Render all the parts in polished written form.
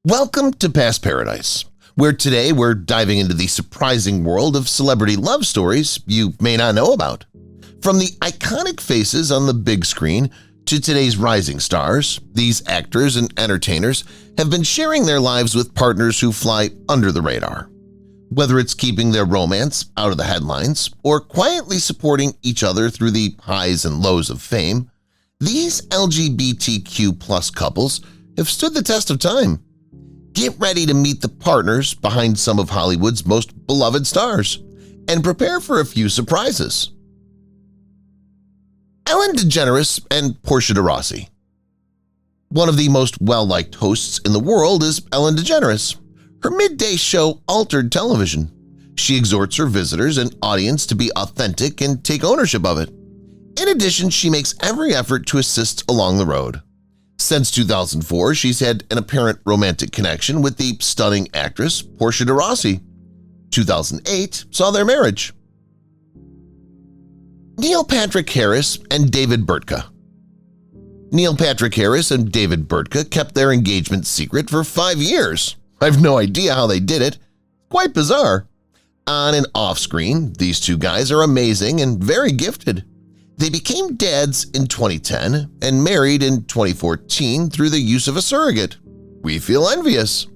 Welcome to Past Paradise, where today we're diving into the surprising world of celebrity love stories you may not know about. From the iconic faces on the big screen to today's rising stars, these actors and entertainers have been sharing their lives with partners who fly under the radar. Whether it's keeping their romance out of the headlines or quietly supporting each other through the highs and lows of fame, these LGBTQ+ couples have stood the test of time. Get ready to meet the partners behind some of Hollywood's most beloved stars and prepare for a few surprises. Ellen DeGeneres and Portia de Rossi. One of the most well-liked hosts in the world is Ellen DeGeneres. Her midday show altered television. She exhorts her visitors and audience to be authentic and take ownership of it. In addition, she makes every effort to assist along the road. Since 2004, she's had an apparent romantic connection with the stunning actress Portia de Rossi. 2008 saw their marriage. Neil Patrick Harris and David Burtka. Neil Patrick Harris and David Burtka kept their engagement secret for 5 years. I have no idea how they did it. Quite bizarre. On and off screen, these two guys are amazing and very gifted. They became dads in 2010 and married in 2014 through the use of a surrogate. We feel envious.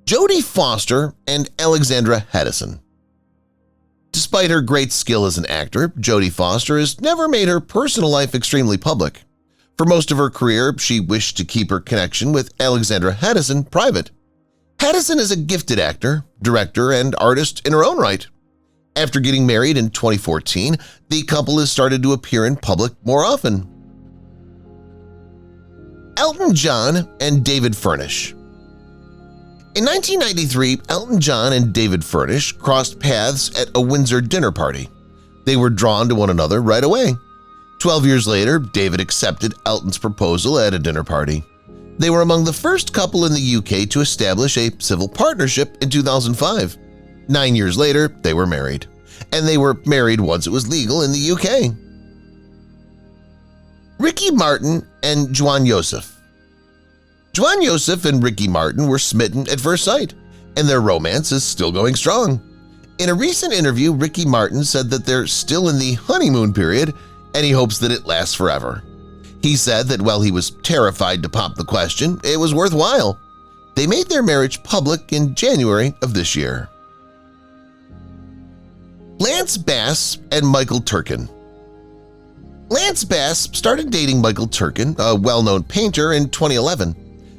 Jodie Foster and Alexandra Hedison. Despite her great skill as an actor, Jodie Foster has never made her personal life extremely public. For most of her career, she wished to keep her connection with Alexandra Hedison private. Hedison is a gifted actor, director, and artist in her own right. After getting married in 2014, the couple has started to appear in public more often. Elton John and David Furnish. In 1993, Elton John and David Furnish crossed paths at a Windsor dinner party. They were drawn to one another right away. 12 years later, David accepted Elton's proposal at a dinner party. They were among the first couple in the UK to establish a civil partnership in 2005. 9 years later, they were married. And they were married once it was legal in the UK. Ricky Martin and Juan Joseph. Juan Joseph and Ricky Martin were smitten at first sight, and their romance is still going strong. In a recent interview, Ricky Martin said that they're still in the honeymoon period and he hopes that it lasts forever. He said that while he was terrified to pop the question, it was worthwhile. They made their marriage public in January of this year. Lance Bass and Michael Turkin. Lance Bass started dating Michael Turkin, a well-known painter, in 2011.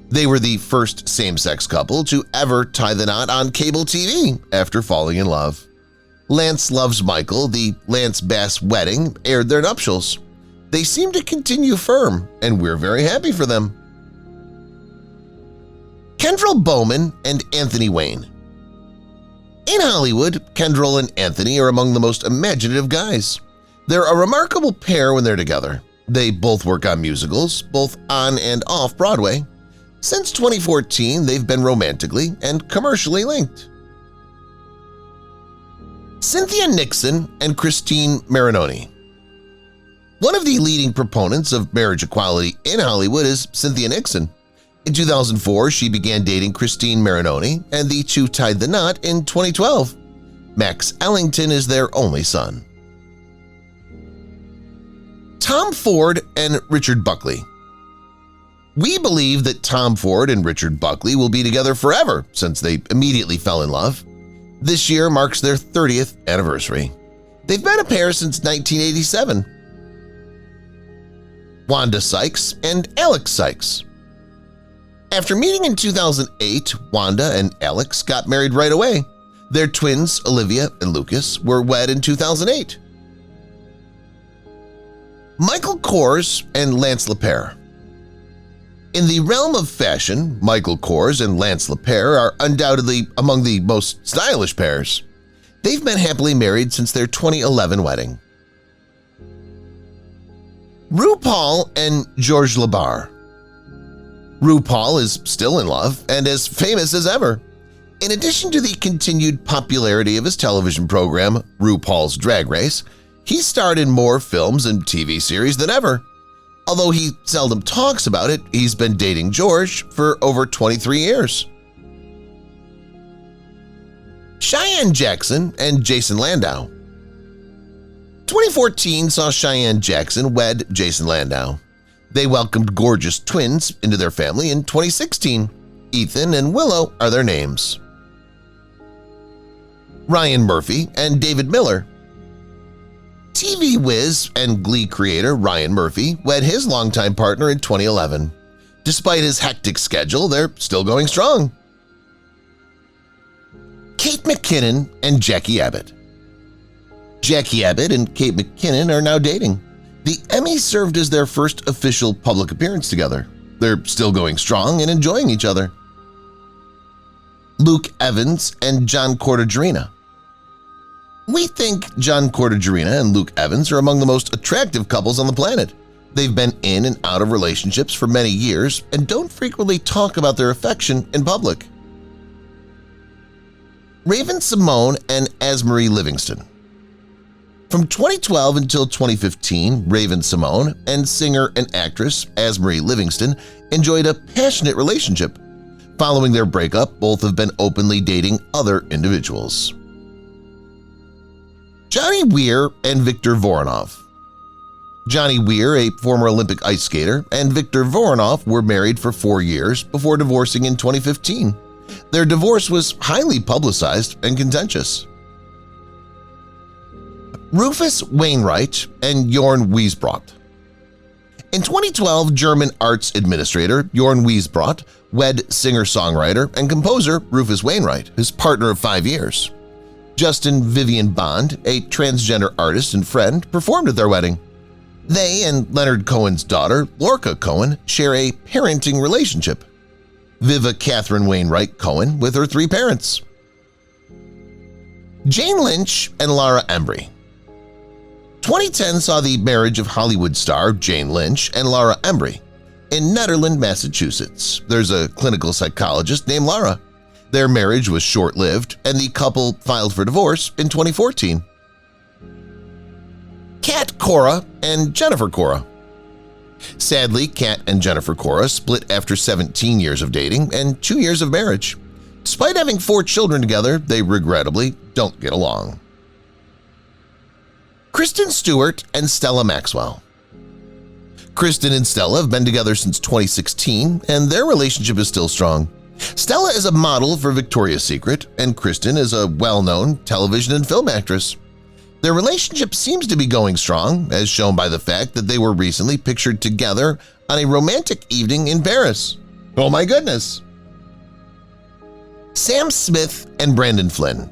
They were the first same-sex couple to ever tie the knot on cable TV after falling in love. Lance Loves Michael, the Lance Bass wedding, aired their nuptials. They seem to continue firm, and we're very happy for them. Kendrell Bowman and Anthony Wayne. In Hollywood, Kendrell and Anthony are among the most imaginative guys. They're a remarkable pair when they're together. They both work on musicals, both on and off Broadway. Since 2014, they've been romantically and commercially linked. Cynthia Nixon and Christine Marinoni. One of the leading proponents of marriage equality in Hollywood is Cynthia Nixon. In 2004, she began dating Christine Marinoni, and the two tied the knot in 2012. Max Ellington is their only son. Tom Ford and Richard Buckley. We believe that Tom Ford and Richard Buckley will be together forever since they immediately fell in love. This year marks their 30th anniversary. They've been a pair since 1987. Wanda Sykes and Alex Sykes. After meeting in 2008, Wanda and Alex got married right away. Their twins, Olivia and Lucas, were wed in 2008. Michael Kors and Lance Lepere. In the realm of fashion, Michael Kors and Lance Lepere are undoubtedly among the most stylish pairs. They've been happily married since their 2011 wedding. RuPaul and George LeBar. RuPaul is still in love and as famous as ever. In addition to the continued popularity of his television program, RuPaul's Drag Race, he starred in more films and TV series than ever. Although he seldom talks about it, he's been dating George for over 23 years. Cheyenne Jackson and Jason Landau. 2014 saw Cheyenne Jackson wed Jason Landau. They welcomed gorgeous twins into their family in 2016. Ethan and Willow are their names. Ryan Murphy and David Miller. TV whiz and Glee creator Ryan Murphy wed his longtime partner in 2011. Despite his hectic schedule, they're still going strong. Kate McKinnon and Jackie Abbott. Jackie Abbott and Kate McKinnon are now dating. The Emmys served as their first official public appearance together. They're still going strong and enjoying each other. Luke Evans and John Cortajarena. We think John Cortajarena and Luke Evans are among the most attractive couples on the planet. They've been in and out of relationships for many years and don't frequently talk about their affection in public. Raven-Symoné and Asmarie Livingston. From 2012 until 2015, Raven-Symoné and singer and actress Asmarie Livingston enjoyed a passionate relationship. Following their breakup, both have been openly dating other individuals. Johnny Weir and Viktor Voronov. Johnny Weir, a former Olympic ice skater, and Viktor Voronov were married for 4 years before divorcing in 2015. Their divorce was highly publicized and contentious. Rufus Wainwright and Jorn Wiesbrot. In 2012, German arts administrator Jorn Wiesbrot wed singer-songwriter and composer Rufus Wainwright, his partner of 5 years. Justin Vivian Bond, a transgender artist and friend, performed at their wedding. They and Leonard Cohen's daughter, Lorca Cohen, share a parenting relationship. Viva Catherine Wainwright Cohen with her 3 parents. Jane Lynch and Laura Embry. 2010 saw the marriage of Hollywood star Jane Lynch and Laura Embry. In Netherland, Massachusetts, there's a clinical psychologist named Laura. Their marriage was short-lived, and the couple filed for divorce in 2014. Kat Cora and Jennifer Cora. Sadly, Kat and Jennifer Cora split after 17 years of dating and 2 years of marriage. Despite having 4 children together, they regrettably don't get along. Kristen Stewart and Stella Maxwell. Kristen and Stella have been together since 2016, and their relationship is still strong. Stella is a model for Victoria's Secret, and Kristen is a well-known television and film actress. Their relationship seems to be going strong, as shown by the fact that they were recently pictured together on a romantic evening in Paris. Oh my goodness! Sam Smith and Brandon Flynn.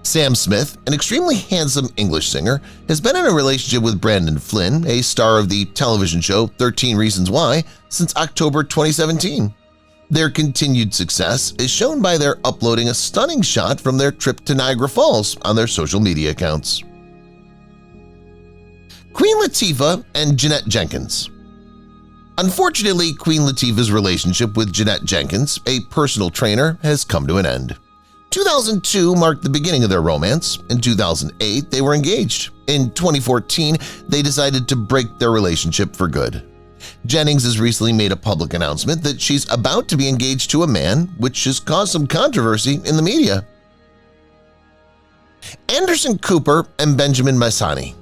Sam Smith, an extremely handsome English singer, has been in a relationship with Brandon Flynn, a star of the television show 13 Reasons Why, since October 2017. Their continued success is shown by their uploading a stunning shot from their trip to Niagara Falls on their social media accounts. Queen Latifah and Jeanette Jenkins. Unfortunately, Queen Latifah's relationship with Jeanette Jenkins, a personal trainer, has come to an end. 2002 marked the beginning of their romance. In 2008, they were engaged. In 2014, they decided to break their relationship for good. Jennings has recently made a public announcement that she's about to be engaged to a man, which has caused some controversy in the media. Anderson Cooper and Benjamin Maisani.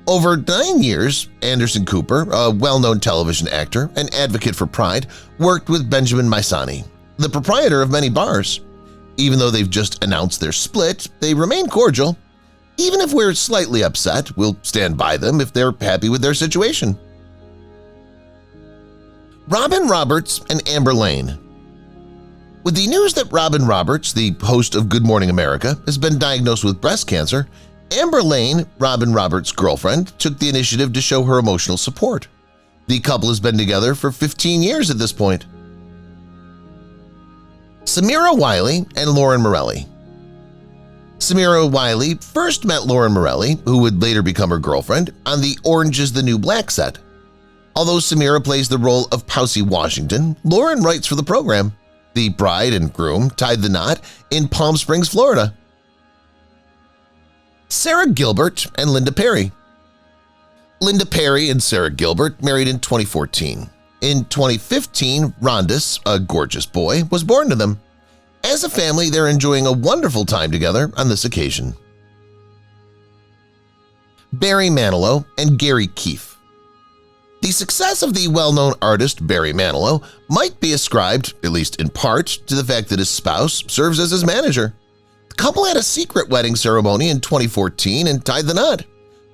Over 9 years, Anderson Cooper, a well-known television actor and advocate for pride, worked with Benjamin Maisani, the proprietor of many bars. Even though they've just announced their split, they remain cordial. Even if we're slightly upset, we'll stand by them if they're happy with their situation. Robin Roberts and Amber Lane. With the news that Robin Roberts, the host of Good Morning America, has been diagnosed with breast cancer, Amber Lane, Robin Roberts' girlfriend, took the initiative to show her emotional support. The couple has been together for 15 years at this point. Samira Wiley and Lauren Morelli. Samira Wiley first met Lauren Morelli, who would later become her girlfriend, on the Orange is the New Black set. Although Samira plays the role of Poussey Washington, Lauren writes for the program. The bride and groom tied the knot in Palm Springs, Florida. Sarah Gilbert and Linda Perry. Linda Perry and Sarah Gilbert married in 2014. In 2015, Rondus, a gorgeous boy, was born to them. As a family, they're enjoying a wonderful time together on this occasion. Barry Manilow and Gary Keefe. The success of the well-known artist Barry Manilow might be ascribed, at least in part, to the fact that his spouse serves as his manager. The couple had a secret wedding ceremony in 2014 and tied the knot.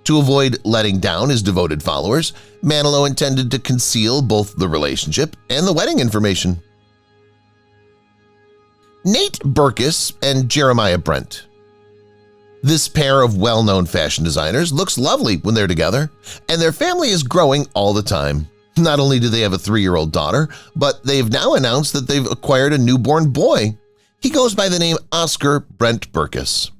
To avoid letting down his devoted followers, Manilow intended to conceal both the relationship and the wedding information. Nate Berkus and Jeremiah Brent. This pair of well-known fashion designers looks lovely when they're together, and their family is growing all the time. Not only do they have a 3-year-old daughter, but they've now announced that they've acquired a newborn boy. He goes by the name Oscar Brent Berkus.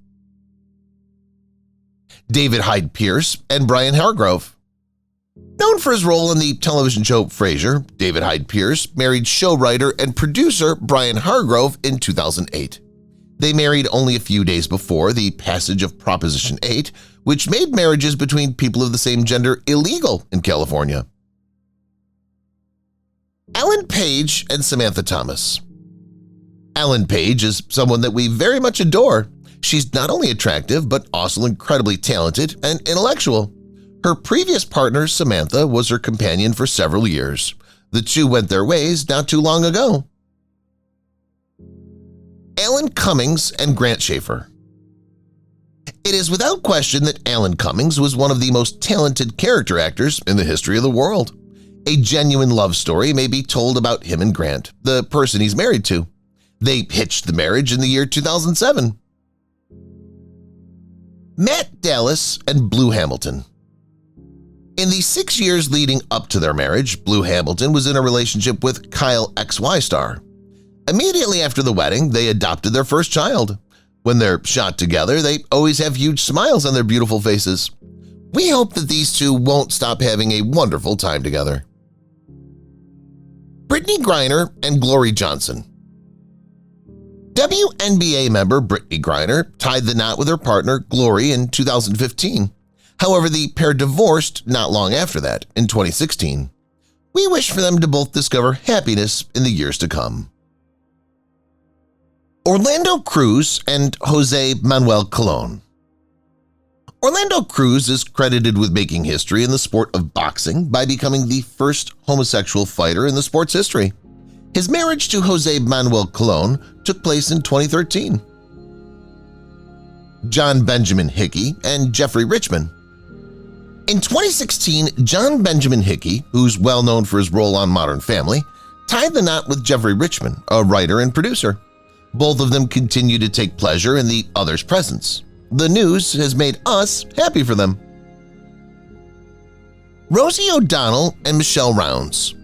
David Hyde Pierce and Brian Hargrove. Known for his role in the television show Frasier, David Hyde Pierce married show writer and producer Brian Hargrove in 2008. They married only a few days before the passage of Proposition 8, which made marriages between people of the same gender illegal in California. Ellen Page and Samantha Thomas. Ellen Page is someone that we very much adore. She's not only attractive, but also incredibly talented and intellectual. Her previous partner, Samantha, was her companion for several years. The two went their ways not too long ago. Alan Cummings and Grant Schaefer. It is without question that Alan Cummings was one of the most talented character actors in the history of the world. A genuine love story may be told about him and Grant, the person he's married to. They hitched the marriage in the year 2007. Matt Dallas and Blue Hamilton. In the 6 years leading up to their marriage, Blue Hamilton was in a relationship with Kyle XY star. Immediately after the wedding, they adopted their first child. When they're shot together, they always have huge smiles on their beautiful faces. We hope that these two won't stop having a wonderful time together. Brittany Griner and Glory Johnson. WNBA member Brittany Griner tied the knot with her partner Glory in 2015. However, the pair divorced not long after that, in 2016. We wish for them to both discover happiness in the years to come. Orlando Cruz and Jose Manuel Colon. Orlando Cruz is credited with making history in the sport of boxing by becoming the first homosexual fighter in the sport's history. His marriage to Jose Manuel Colon took place in 2013. John Benjamin Hickey and Jeffrey Richman. In 2016, John Benjamin Hickey, who's well known for his role on Modern Family, tied the knot with Jeffrey Richman, a writer and producer. Both of them continue to take pleasure in the other's presence. The news has made us happy for them. Rosie O'Donnell and Michelle Rounds.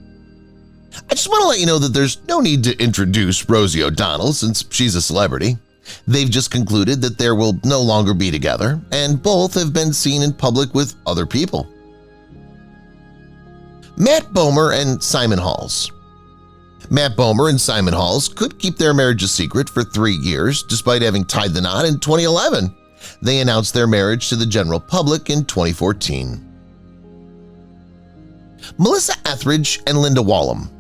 I just want to let you know that there's no need to introduce Rosie O'Donnell since she's a celebrity. They've just concluded that they will no longer be together, and both have been seen in public with other people. Matt Bomer and Simon Halls. Matt Bomer and Simon Halls could keep their marriage a secret for 3 years despite having tied the knot in 2011. They announced their marriage to the general public in 2014. Melissa Etheridge and Linda Wallum.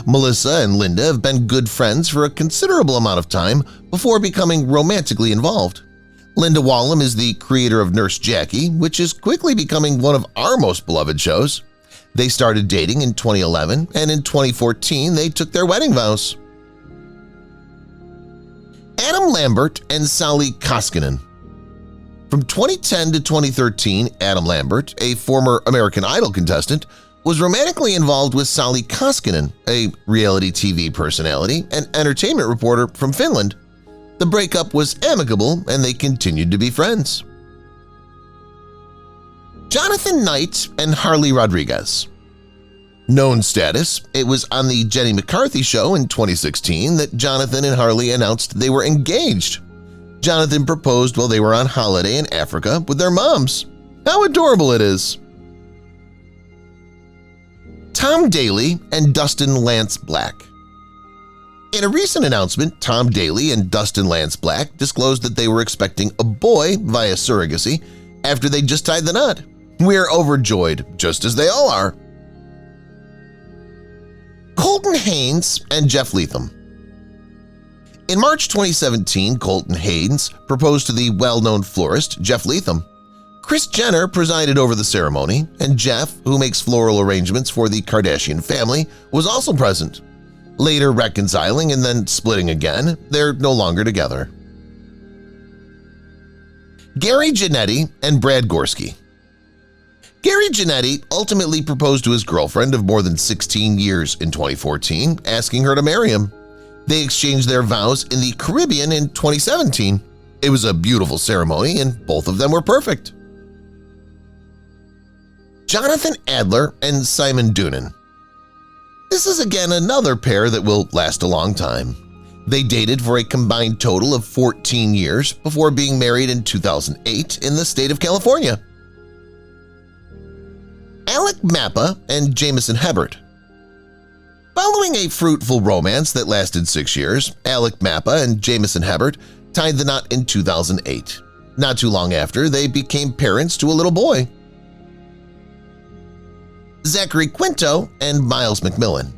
Melissa and Linda have been good friends for a considerable amount of time before becoming romantically involved. Linda Wallum is the creator of Nurse Jackie, which is quickly becoming one of our most beloved shows. They started dating in 2011, and in 2014 they took their wedding vows. Adam Lambert and Sally Koskinen. From 2010 to 2013, Adam Lambert, a former American Idol contestant, was romantically involved with Sally Koskinen, a reality TV personality and entertainment reporter from Finland. The breakup was amicable and they continued to be friends. Jonathan Knight and Harley Rodriguez. Known status, it was on the Jenny McCarthy show in 2016 that Jonathan and Harley announced they were engaged. Jonathan proposed while they were on holiday in Africa with their moms. How adorable it is! Tom Daley and Dustin Lance Black. In a recent announcement, Tom Daley and Dustin Lance Black disclosed that they were expecting a boy via surrogacy after they just tied the knot. We're overjoyed, just as they all are. Colton Haynes and Jeff Leatham. In March 2017, Colton Haynes proposed to the well-known florist Jeff Leatham. Kris Jenner presided over the ceremony, and Jeff, who makes floral arrangements for the Kardashian family, was also present. Later reconciling and then splitting again, they're no longer together. Gary Janetti and Brad Gorski. Gary Janetti ultimately proposed to his girlfriend of more than 16 years in 2014, asking her to marry him. They exchanged their vows in the Caribbean in 2017. It was a beautiful ceremony, and both of them were perfect. Jonathan Adler and Simon Doonan. This is again another pair that will last a long time. They dated for a combined total of 14 years before being married in 2008 in the state of California. Alec Mappa and Jameson Hebert. Following a fruitful romance that lasted 6 years, Alec Mappa and Jameson Hebert tied the knot in 2008. Not too long after, they became parents to a little boy. Zachary Quinto and Miles McMillan.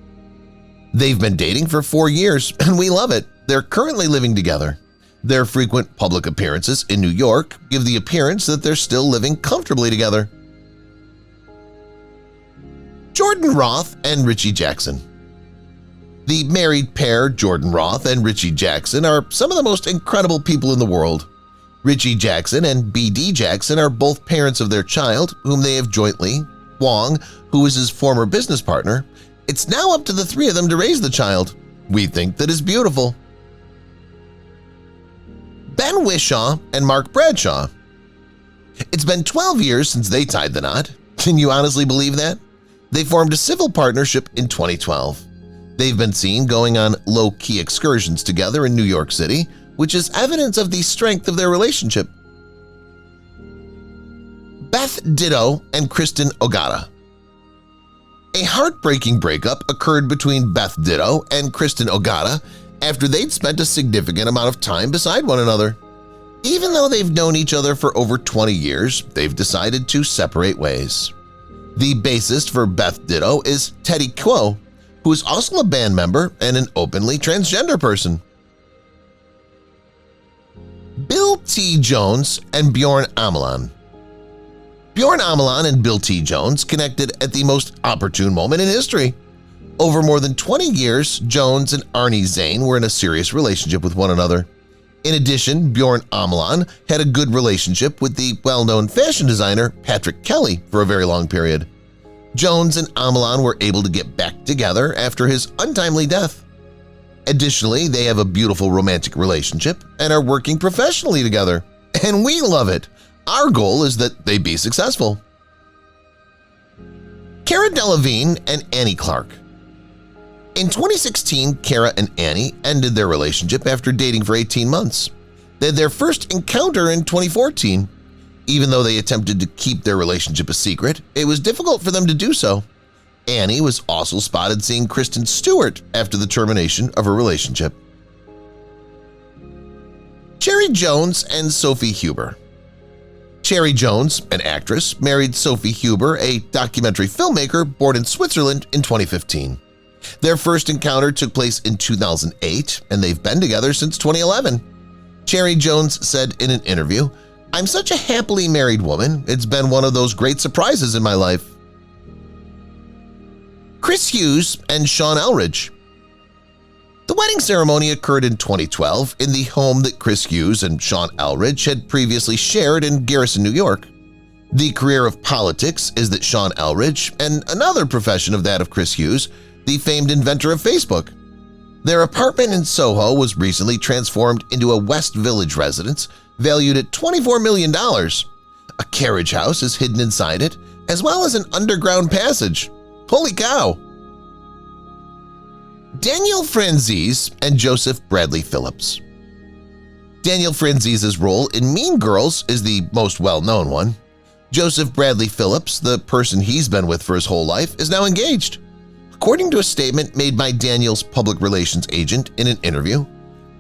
They've been dating for 4 years, and we love it. They're currently living together. Their frequent public appearances in New York give the appearance that they're still living comfortably together. Jordan Roth and Richie Jackson. The married pair Jordan Roth and Richie Jackson are some of the most incredible people in the world. Richie Jackson and B.D. Jackson are both parents of their child, whom they have jointly. Wong, who is his former business partner. It's now up to the three of them to raise the child. We think that is beautiful. Ben Whishaw and Mark Bradshaw. It's been 12 years since they tied the knot. Can you honestly believe that? They formed a civil partnership in 2012. They've been seen going on low-key excursions together in New York City, which is evidence of the strength of their relationship. Beth Ditto and Kristen Ogata. A heartbreaking breakup occurred between Beth Ditto and Kristen Ogata after they'd spent a significant amount of time beside one another. Even though they've known each other for over 20 years, they've decided to separate ways. The bassist for Beth Ditto is Teddy Quo, who is also a band member and an openly transgender person. Bill T. Jones and Bjorn Ameland. Bjorn Ameland and Bill T. Jones connected at the most opportune moment in history. Over more than 20 years, Jones and Arnie Zane were in a serious relationship with one another. In addition, Bjorn Ameland had a good relationship with the well-known fashion designer Patrick Kelly for a very long period. Jones and Ameland were able to get back together after his untimely death. Additionally, they have a beautiful romantic relationship and are working professionally together. And we love it! Our goal is that they be successful. Cara Delevingne and Annie Clark. In 2016, Cara and Annie ended their relationship after dating for 18 months. They had their first encounter in 2014. Even though they attempted to keep their relationship a secret, it was difficult for them to do so. Annie was also spotted seeing Kristen Stewart after the termination of her relationship. Cherry Jones and Sophie Huber. Cherry Jones, an actress, married Sophie Huber, a documentary filmmaker born in Switzerland in 2015. Their first encounter took place in 2008, and they've been together since 2011. Cherry Jones said in an interview, "I'm such a happily married woman. It's been one of those great surprises in my life." Chris Hughes and Sean Elridge. The wedding ceremony occurred in 2012 in the home that Chris Hughes and Sean Elridge had previously shared in Garrison, New York. The career of politics is that Sean Elridge and another profession of that of Chris Hughes, the famed inventor of Facebook. Their apartment in Soho was recently transformed into a West Village residence valued at $24 million. A carriage house is hidden inside it, as well as an underground passage. Holy cow! Daniel Franzese and Joseph Bradley Phillips. Daniel Franzese's role in Mean Girls is the most well-known one. Joseph Bradley Phillips, the person he's been with for his whole life, is now engaged. According to a statement made by Daniel's public relations agent in an interview,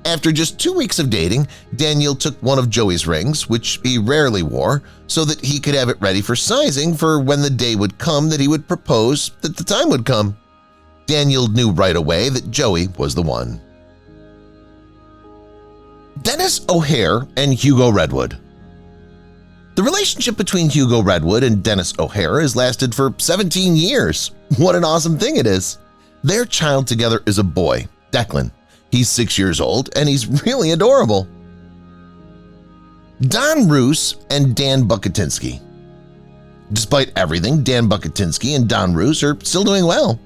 After just 2 weeks of dating, Daniel took one of Joey's rings, which he rarely wore, so that he could have it ready for sizing for when the day would come that he would propose that the time would come. Daniel knew right away that Joey was the one. Dennis O'Hare and Hugo Redwood. The relationship between Hugo Redwood and Dennis O'Hare has lasted for 17 years. What an awesome thing it is! Their child together is a boy, Declan. He's 6 years old and he's really adorable. Don Roos and Dan Buckatinsky. Despite everything, Dan Buckatinsky and Don Roos are still doing well.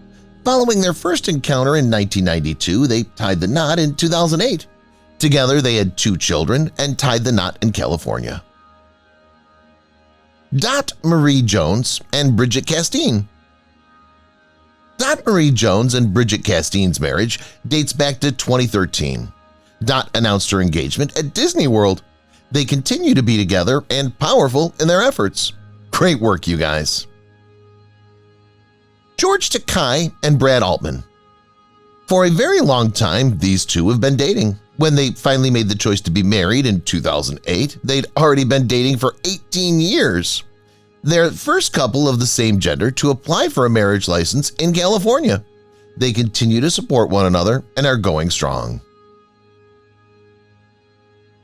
Following their first encounter in 1992, they tied the knot in 2008. Together, they had 2 children and tied the knot in California. Dot Marie Jones and Bridget Castine. Dot Marie Jones and Bridget Castine's marriage dates back to 2013. Dot announced her engagement at Disney World. They continue to be together and powerful in their efforts. Great work, you guys. George Takei and Brad Altman. For a very long time, these two have been dating. When they finally made the choice to be married in 2008, they'd already been dating for 18 years. They're the first couple of the same gender to apply for a marriage license in California. They continue to support one another and are going strong.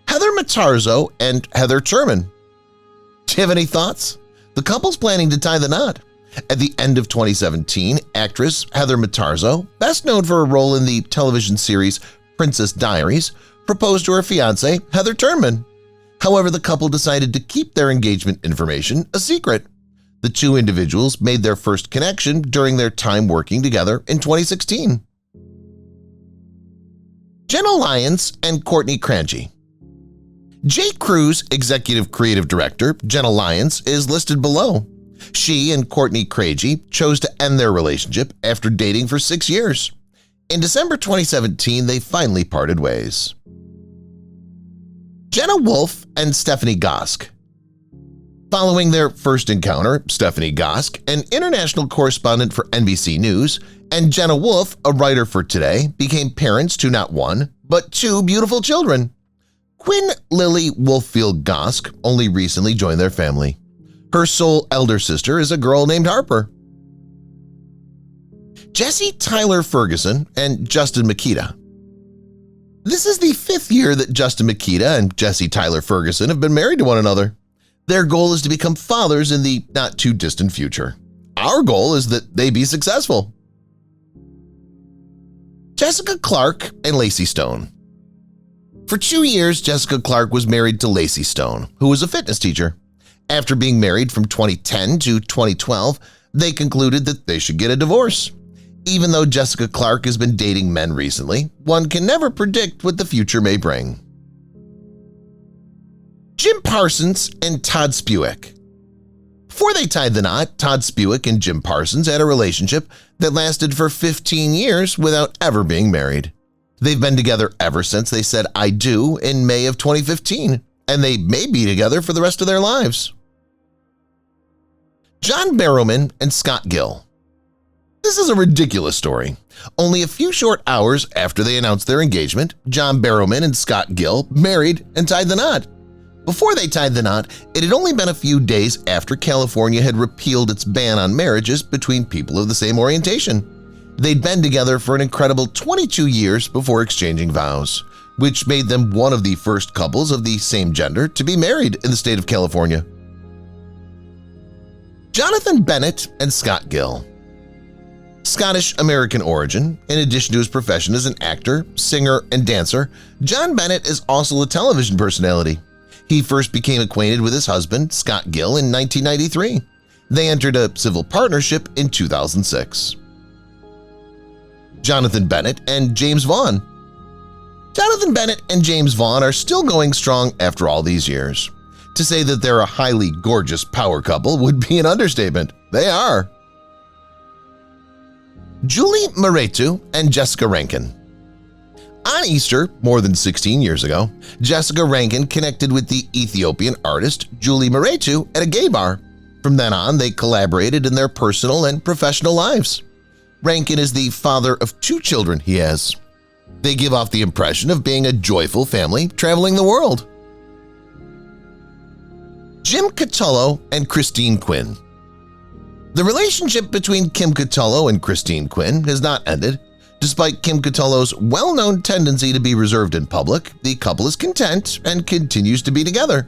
Heather Matarzo and Heather Turman. Do you have any thoughts? The couple's planning to tie the knot. At the end of 2017, actress Heather Matarzo, best known for a role in the television series Princess Diaries, proposed to her fiancé, Heather Turman. However, the couple decided to keep their engagement information a secret. The two individuals made their first connection during their time working together in 2016. Jenna Lyons and Courtney Cranji. J. Crew's executive creative director, Jenna Lyons, is listed below. She and Courtney Cranji chose to end their relationship after dating for 6 years. In December 2017, they finally parted ways. Jenna Wolfe and Stephanie Gosk. Following their first encounter, Stephanie Gosk, an international correspondent for NBC News, and Jenna Wolfe, a writer for Today, became parents to not one, but 2 beautiful children. Quinn Lily Wolffield Gosk only recently joined their family. Her sole elder sister is a girl named Harper. Jesse Tyler Ferguson and Justin Makita. This is the 5th year that Justin Makita and Jesse Tyler Ferguson have been married to one another. Their goal is to become fathers in the not-too-distant future. Our goal is that they be successful. Jessica Clark and Lacey Stone. For 2 years, Jessica Clark was married to Lacey Stone, who was a fitness teacher. After being married from 2010 to 2012, they concluded that they should get a divorce. Even though Jessica Clark has been dating men recently, one can never predict what the future may bring. Jim Parsons and Todd Spewick. Before they tied the knot, Todd Spewick and Jim Parsons had a relationship that lasted for 15 years without ever being married. They've been together ever since they said "I do" in May of 2015, and they may be together for the rest of their lives. John Barrowman and Scott Gill. This is a ridiculous story. Only a few short hours after they announced their engagement, John Barrowman and Scott Gill married and tied the knot. Before they tied the knot, it had only been a few days after California had repealed its ban on marriages between people of the same orientation. They'd been together for an incredible 22 years before exchanging vows, which made them one of the first couples of the same gender to be married in the state of California. Jonathan Bennett and Scott Gill. Scottish-American origin, in addition to his profession as an actor, singer, and dancer, John Bennett is also a television personality. He first became acquainted with his husband, Scott Gill, in 1993. They entered a civil partnership in 2006. Jonathan Bennett and James Vaughn. Jonathan Bennett and James Vaughn are still going strong after all these years. To say that they're a highly gorgeous power couple would be an understatement. They are. Julie Moretu and Jessica Rankin. On Easter, more than 16 years ago, Jessica Rankin connected with the Ethiopian artist Julie Moretu at a gay bar. From then on, they collaborated in their personal and professional lives. Rankin is the father of 2 children he has. They give off the impression of being a joyful family traveling the world. Jim Catullo and Christine Quinn. The relationship between Kim Catullo and Christine Quinn has not ended. Despite Kim Catullo's well-known tendency to be reserved in public, the couple is content and continues to be together.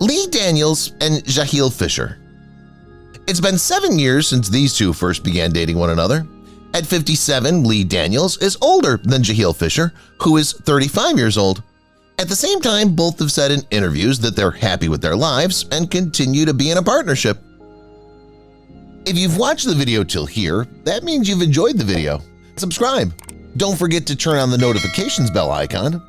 Lee Daniels and Jahiel Fisher. It's been 7 years since these two first began dating one another. At 57, Lee Daniels is older than Jahiel Fisher, who is 35 years old. At the same time, both have said in interviews that they're happy with their lives and continue to be in a partnership. If you've watched the video till here, that means you've enjoyed the video. Subscribe. Don't forget to turn on the notifications bell icon